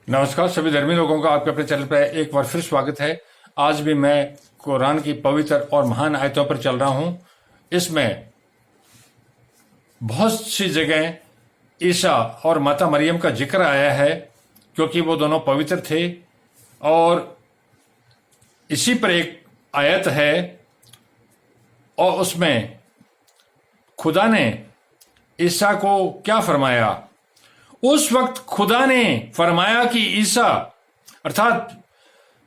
नमस्कार सभी धर्मी लोगों का आपके अपने चैनल पर एक बार फिर स्वागत है। आज भी मैं कुरान की पवित्र और महान आयतों पर चल रहा हूं। इसमें बहुत सी जगह ईसा और माता मरियम का जिक्र आया है क्योंकि वो दोनों पवित्र थे। और इसी पर एक आयत है और उसमें खुदा ने ईसा को क्या फरमाया। उस वक्त खुदा ने फरमाया कि ईसा अर्थात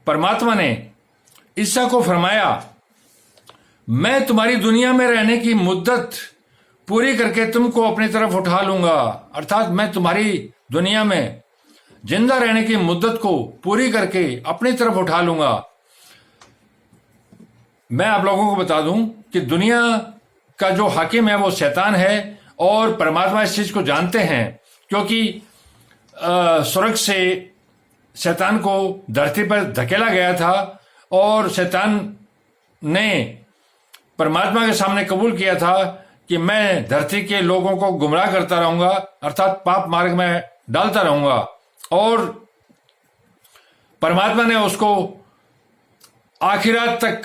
परमात्मा ने ईसा को फरमाया, मैं तुम्हारी दुनिया में रहने की मुद्दत पूरी करके तुमको अपनी तरफ उठा लूंगा। अर्थात मैं तुम्हारी दुनिया में जिंदा रहने की मुद्दत को पूरी करके अपनी तरफ उठा लूंगा। मैं आप लोगों को बता दूं कि दुनिया का जो हाकिम है वो शैतान है और परमात्मा इस चीज को जानते हैं क्योंकि स्वर्ग से शैतान को धरती पर धकेला गया था और शैतान ने परमात्मा के सामने कबूल किया था कि मैं धरती के लोगों को गुमराह करता रहूंगा, अर्थात पाप मार्ग में डालता रहूंगा। और परमात्मा ने उसको आखिरात तक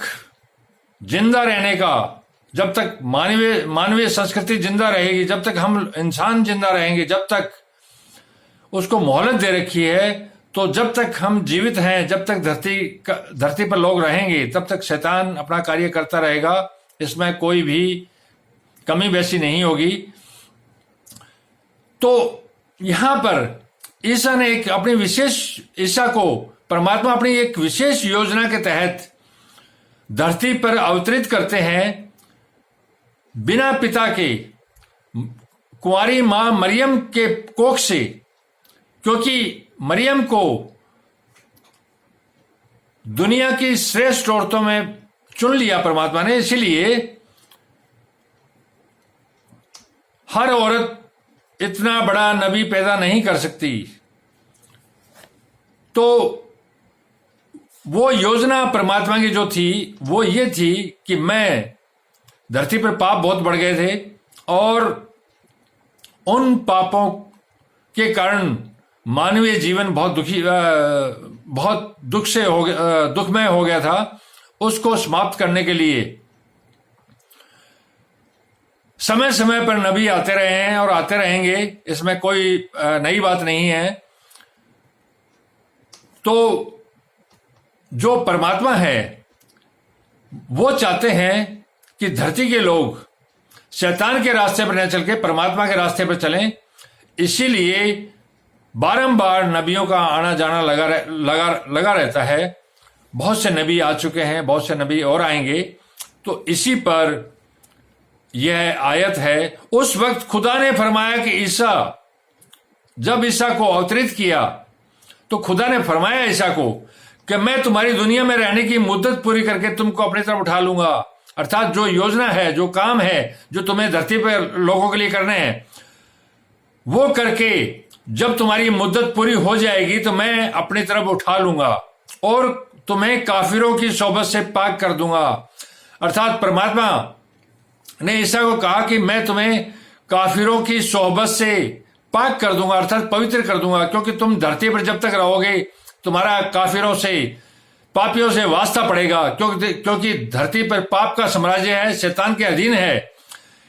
जिंदा रहने का, जब तक मानवीय संस्कृति जिंदा रहेगी, जब तक हम इंसान जिंदा रहेंगे, जब तक उसको मोहलत दे रखी है, तो जब तक हम जीवित हैं, जब तक धरती पर लोग रहेंगे, तब तक शैतान अपना कार्य करता रहेगा। इसमें कोई भी कमी वैसी नहीं होगी। तो यहां पर ईसा ने एक अपनी विशेष ईसा को परमात्मा अपनी एक विशेष योजना के तहत धरती पर अवतरित करते हैं बिना पिता के, कुंवारी मां मरियम के कोख से, क्योंकि मरियम को दुनिया की श्रेष्ठ औरतों में चुन लिया परमात्मा ने। इसीलिए हर औरत इतना बड़ा नबी पैदा नहीं कर सकती। तो वो योजना परमात्मा की जो थी वो ये थी कि मैं धरती पर पाप बहुत बढ़ गए थे और उन पापों के कारण मानवीय जीवन बहुत दुखमय हो गया था। उसको समाप्त करने के लिए समय समय पर नबी आते रहे हैं और आते रहेंगे, इसमें कोई नई बात नहीं है। तो जो परमात्मा है वो चाहते हैं कि धरती के लोग शैतान के रास्ते पर न चल के परमात्मा के रास्ते पर चलें। इसीलिए बारंबार नबियों का आना जाना लगा रहता है। बहुत से नबी आ चुके हैं, बहुत से नबी और आएंगे। तो इसी पर यह आयत है। उस वक्त खुदा ने फरमाया कि ईसा, जब ईसा को अवतरित किया तो खुदा ने फरमाया ईसा को कि मैं तुम्हारी दुनिया में रहने की मुद्दत पूरी करके तुमको अपनी तरफ उठा लूंगा। अर्थात जो योजना है, जो काम है, जो तुम्हें धरती पर लोगों के लिए करने हैं, वो करके जब तुम्हारी मुद्दत पूरी हो जाएगी तो मैं अपनी तरफ उठा लूंगा और तुम्हें काफिरों की सोबत से पाक कर दूंगा। अर्थात परमात्मा ने ईसा को कहा कि मैं तुम्हें काफिरों की सोबत से पाक कर दूंगा, अर्थात पवित्र कर दूंगा, क्योंकि तुम धरती पर जब तक रहोगे तुम्हारा काफिरों से, पापियों से वास्ता पड़ेगा। क्योंकि धरती पर पाप का साम्राज्य है, शैतान के अधीन है।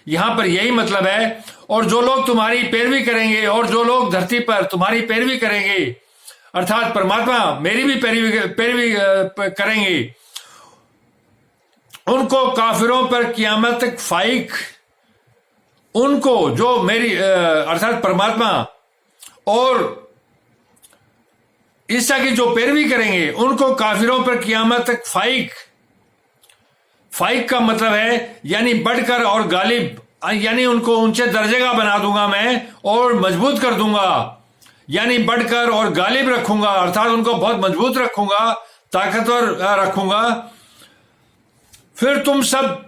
यहां पर यही मतलब है। और जो लोग तुम्हारी पैरवी करेंगे और जो लोग धरती पर तुम्हारी पैरवी करेंगे, अर्थात परमात्मा मेरी भी पैरवी करेंगे, उनको काफिरों पर कियामत तक फाइक, उनको जो मेरी अर्थात परमात्मा और ईसा की जो पैरवी करेंगे उनको काफिरों पर कियामत तक फाइक का मतलब है यानी बढ़कर और गालिब, यानी उनको ऊंचे दर्जे का बना दूंगा मैं और मजबूत कर दूंगा, यानी बढ़कर और गालिब रखूंगा, अर्थात उनको बहुत मजबूत रखूंगा, ताकतवर रखूंगा। फिर तुम सब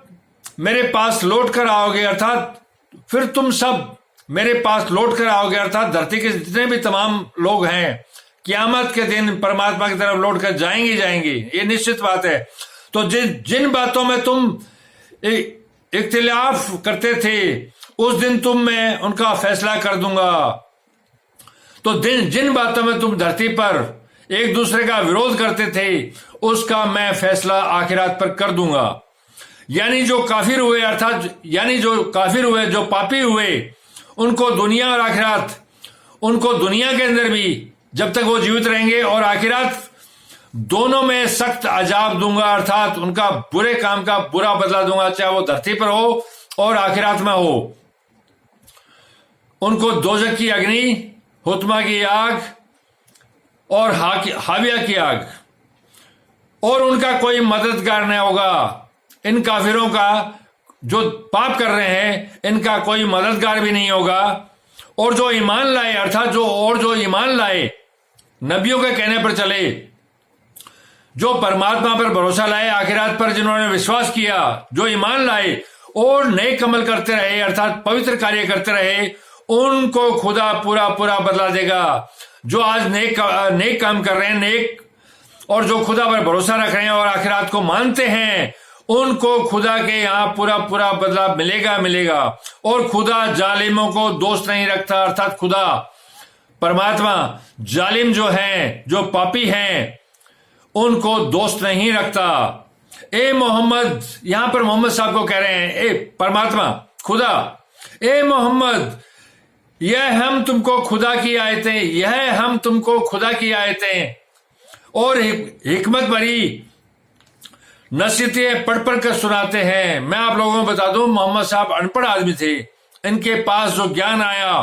मेरे पास लौट कर आओगे, अर्थात धरती के जितने भी तमाम लोग हैं कियामत के दिन परमात्मा की तरफ लौट कर जाएंगे, ये निश्चित बात है। तो जिन बातों में तुम इख्तिलाफ करते थे उस दिन मैं उनका फैसला कर दूंगा। तो जिन बातों में तुम धरती पर एक दूसरे का विरोध करते थे उसका मैं फैसला आखिरात पर कर दूंगा। यानी जो काफिर हुए, अर्थात यानी जो काफिर हुए, जो पापी हुए, उनको दुनिया और आखिरात, उनको दुनिया के अंदर भी जब तक वो जीवित रहेंगे और आखिरात दोनों में सख्त अजाब दूंगा, अर्थात उनका बुरे काम का बुरा बदला दूंगा, चाहे वो धरती पर हो और आखिरात में हो। उनको दोजख की अग्नि, हुतमा की आग और हाविया की आग, और उनका कोई मददगार नहीं होगा। इन काफिरों का जो पाप कर रहे हैं इनका कोई मददगार भी नहीं होगा। और जो ईमान लाए, अर्थात जो ईमान लाए, नबियों के कहने पर चले, जो परमात्मा पर भरोसा लाए, आखिरात पर जिन्होंने विश्वास किया, जो ईमान लाए और नेक अमल करते रहे, अर्थात पवित्र कार्य करते रहे, उनको खुदा पूरा पूरा बदला देगा। जो आज नेक काम कर रहे हैं, नेक, और जो खुदा पर भरोसा रख रहे हैं और आखिरात को मानते हैं, उनको खुदा के यहां पूरा पूरा बदला मिलेगा। और खुदा जालिमों को दोस्त नहीं रखता, अर्थात खुदा परमात्मा जालिम जो हैं, जो पापी हैं, उनको दोस्त नहीं रखता। ए मोहम्मद, यहां पर मोहम्मद साहब को कह रहे हैं, ए परमात्मा खुदा, ए मोहम्मद, यह हम तुमको खुदा की आयतें और हिकमत भरी नसीहतें पढ़ कर सुनाते हैं। मैं आप लोगों को बता दूं, मोहम्मद साहब अनपढ़ आदमी थे। इनके पास जो ज्ञान आया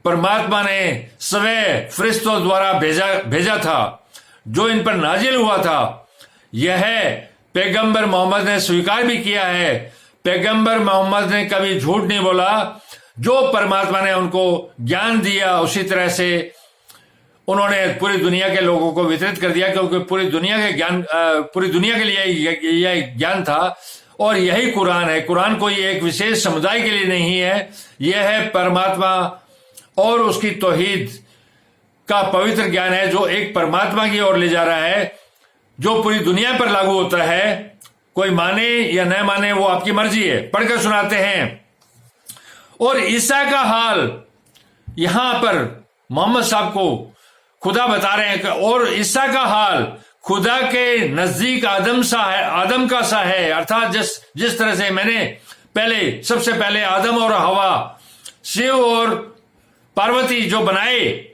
परमात्मा ने स्वयं फरिश्तों द्वारा भेजा था, जो इन पर नाजिल हुआ था। यह पैगंबर मोहम्मद ने स्वीकार भी किया है। पैगंबर मोहम्मद ने कभी झूठ नहीं बोला। जो परमात्मा ने उनको ज्ञान दिया उसी तरह से उन्होंने पूरी दुनिया के लोगों को वितरित कर दिया, क्योंकि पूरी दुनिया के लिए यह ज्ञान था। और यही कुरान है। कुरान कोई एक विशेष समुदाय के लिए नहीं है, यह है परमात्मा और उसकी तौहीद का पवित्र ज्ञान है, जो एक परमात्मा की ओर ले जा रहा है, जो पूरी दुनिया पर लागू होता है। कोई माने या न माने वो आपकी मर्जी है। पढ़कर सुनाते हैं। और ईसा का हाल यहां पर मोहम्मद साहब को खुदा बता रहे हैं, और ईसा का हाल खुदा के नजदीक आदम का सा है। अर्थात जिस तरह से मैंने सबसे पहले आदम और हवा, शिव और पार्वती जो बनाए,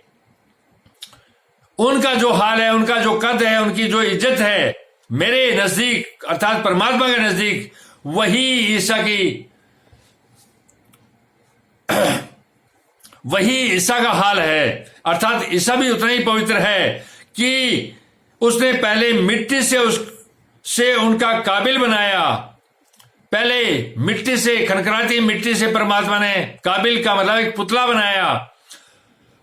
उनका जो हाल है, उनका जो कद है, उनकी जो इज्जत है मेरे नजदीक, अर्थात परमात्मा के नजदीक, वही ईसा का हाल है। अर्थात ईसा भी उतना ही पवित्र है कि उसने पहले मिट्टी से उनका काबिल बनाया। पहले मिट्टी से, खनखनाती मिट्टी से परमात्मा ने काबिल का मतलब एक पुतला बनाया।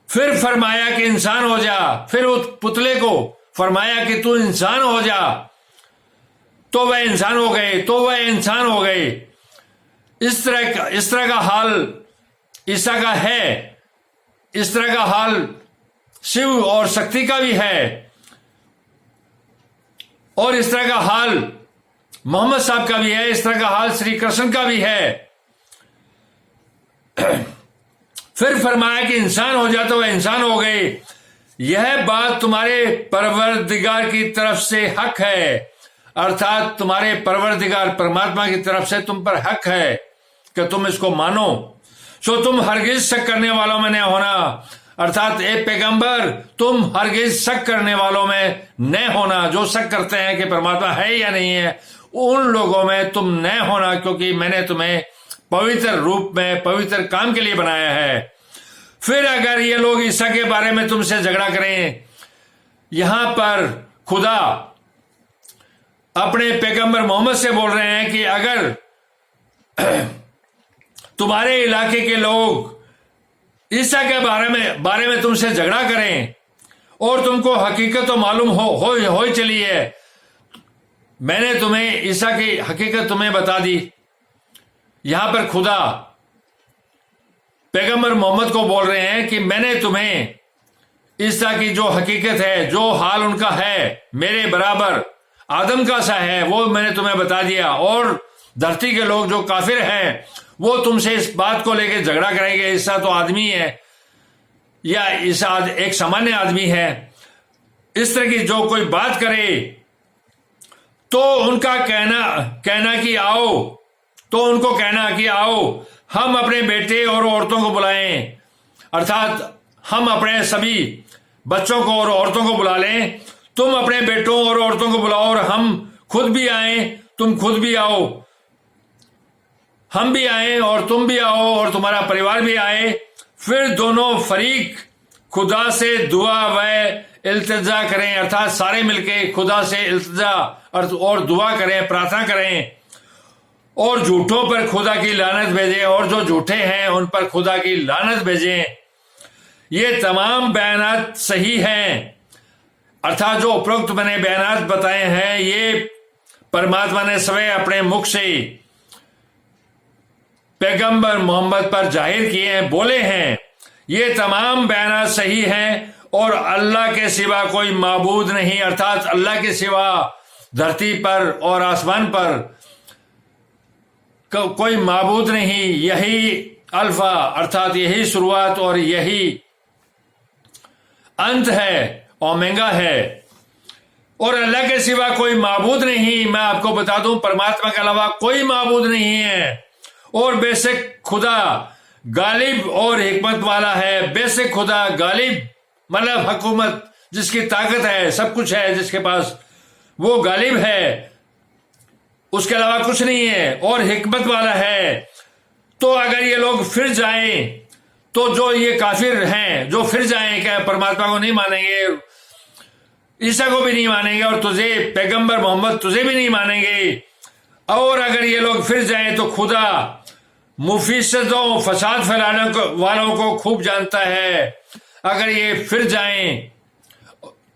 फिर फरमाया कि इंसान हो जा। फिर उस पुतले को फरमाया कि तू इंसान हो जा, तो वह इंसान हो गए। इस तरह का हाल ईसा का है। इस तरह का हाल शिव और शक्ति का भी है, और इस तरह का हाल मोहम्मद साहब का भी है। इस तरह का हाल श्री कृष्ण का भी है। फिर फरमाया कि इंसान हो जा, तो वह इंसान हो गए। यह बात तुम्हारे परवरदिगार की तरफ से हक है, अर्थात तुम्हारे परवरदिगार परमात्मा की तरफ से तुम पर हक है कि तुम इसको मानो। सो तुम हरगिज शक करने वालों में न होना, अर्थात ए पैगंबर, तुम हरगिज शक करने वालों में न होना। जो शक करते हैं कि परमात्मा है या नहीं है, उन लोगों में तुम न होना, क्योंकि मैंने तुम्हें पवित्र रूप में पवित्र काम के लिए बनाया है। फिर अगर ये लोग ईसा के बारे में तुमसे झगड़ा करें, यहां पर खुदा अपने पैगंबर मोहम्मद से बोल रहे हैं कि अगर तुम्हारे इलाके के लोग ईसा के बारे में तुमसे झगड़ा करें और तुमको हकीकत तो मालूम हो चली है, मैंने तुम्हें ईसा की हकीकत तुम्हें बता दी। यहां पर खुदा पैगंबर मोहम्मद को बोल रहे हैं कि मैंने तुम्हें ईसा की जो हकीकत है, जो हाल उनका है, मेरे बराबर आदम का सा है, वो मैंने तुम्हें बता दिया। और धरती के लोग जो काफिर हैं वो तुमसे इस बात को लेकर झगड़ा करेंगे, ईसा तो आदमी है, या एक सामान्य आदमी है, इस तरह की जो कोई बात करे तो उनका कहना कि आओ, तो उनको कहना कि आओ हम अपने बेटे और औरतों को बुलाएं, अर्थात हम अपने सभी बच्चों को और औरतों को बुला लें। तुम अपने बेटों और औरतों को बुलाओ और हम खुद भी आए, तुम खुद भी आओ, हम भी आए और तुम भी आओ और तुम्हारा परिवार भी आए। फिर दोनों फरीक खुदा से दुआ व इल्तिजा करें, अर्थात सारे मिलके खुदा से इल्तिजा और दुआ करें, प्रार्थना करें और झूठों पर खुदा की लानत भेजें, और जो झूठे हैं उन पर खुदा की लानत भेजें। ये तमाम बयानात सही हैं, अर्थात जो उपरोक्त मैंने बयानात बताए हैं ये परमात्मा ने स्वयं अपने मुख से पैगंबर मोहम्मद पर जाहिर किए हैं, बोले हैं। ये तमाम बयानात सही हैं और अल्लाह के सिवा कोई माबूद नहीं, अर्थात अल्लाह के सिवा धरती पर और आसमान पर कोई माबूद नहीं। यही अल्फा, अर्थात यही शुरुआत और यही अंत है, ओमेगा है, और अल्लाह के सिवा कोई माबूद नहीं। मैं आपको बता दूं, परमात्मा के अलावा कोई माबूद नहीं है, और बेशक खुदा गालिब और हिकमत वाला है। बेशक खुदा गालिब मतलब हुकूमत, जिसकी ताकत है, सब कुछ है जिसके पास, वो गालिब है, उसके अलावा कुछ नहीं है, और हिकमत वाला है। तो अगर ये लोग फिर जाएं, तो जो ये काफिर हैं जो फिर जाएं, क्या परमात्मा को नहीं मानेंगे, ईसा को भी नहीं मानेंगे, और तुझे पैगंबर मोहम्मद तुझे भी नहीं मानेंगे, और अगर ये लोग फिर जाएं तो खुदा मुफीसदों, फसाद फैलाने वालों को खूब जानता है। अगर ये फिर जाएं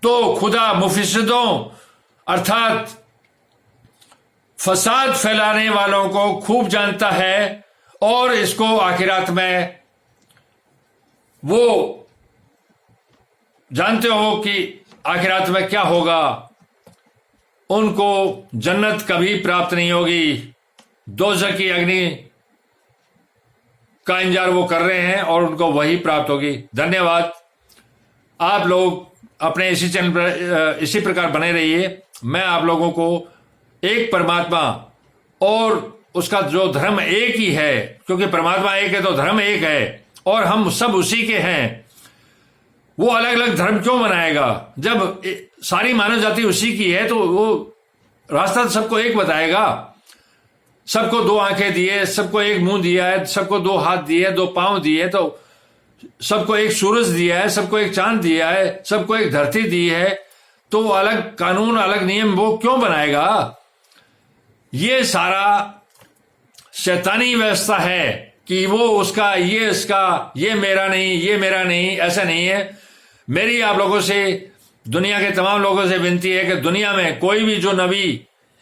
तो खुदा मुफीसदों अर्थात फसाद फैलाने वालों को खूब जानता है, और इसको आखिरात में वो जानते हो कि आखिरात में क्या होगा। उनको जन्नत कभी प्राप्त नहीं होगी, दोज़ख की अग्नि का इंतजार वो कर रहे हैं और उनको वही प्राप्त होगी। धन्यवाद। आप लोग अपने इसी चैनल पर इसी प्रकार बने रहिए। मैं आप लोगों को एक परमात्मा और उसका जो धर्म एक ही है, क्योंकि परमात्मा एक है तो धर्म एक है और हम सब उसी के हैं। वो अलग अलग धर्म क्यों बनाएगा? जब सारी मानव जाति उसी की है तो वो रास्ता सबको एक बताएगा। सबको दो आंखें दी है, सबको एक मुंह दिया है, सबको दो हाथ दिए है, दो पांव दिए है, तो सबको एक सूरज दिया है, सबको एक चांद दिया है, सबको एक धरती दी है, तो अलग कानून अलग नियम वो क्यों बनाएगा? ये सारा शैतानी व्यवस्था है कि वो उसका, ये इसका, ये मेरा नहीं, ये मेरा नहीं, ऐसा नहीं है। मेरी आप लोगों से, दुनिया के तमाम लोगों से विनती है कि दुनिया में कोई भी जो नबी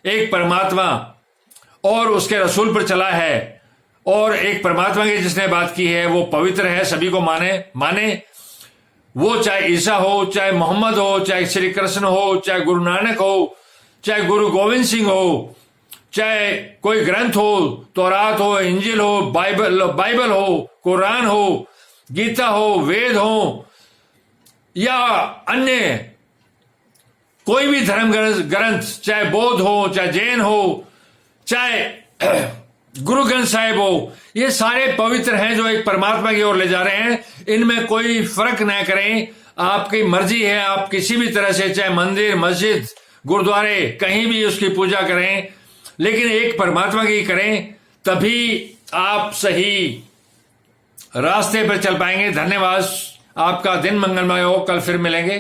एक परमात्मा और उसके रसूल पर चला है और एक परमात्मा की जिसने बात की है वो पवित्र है, सभी को माने। वो चाहे ईसा हो, चाहे मोहम्मद हो, चाहे श्री कृष्ण हो, चाहे गुरु नानक हो, चाहे गुरु गोविंद सिंह हो, चाहे कोई ग्रंथ हो, तौरात हो, इंजिल हो, बाइबल हो, कुरान हो, गीता हो, वेद हो, या अन्य कोई भी धर्म ग्रंथ, चाहे बौद्ध हो, चाहे जैन हो, चाहे गुरु ग्रंथ साहिब हो, ये सारे पवित्र हैं जो एक परमात्मा की ओर ले जा रहे हैं। इनमें कोई फर्क न करें, आपकी मर्जी है, आप किसी भी तरह से, चाहे मंदिर, मस्जिद, गुरुद्वारे, कहीं भी उसकी पूजा करें, लेकिन एक परमात्मा की करें, तभी आप सही रास्ते पर चल पाएंगे। धन्यवाद। आपका दिन मंगलमय हो। कल फिर मिलेंगे।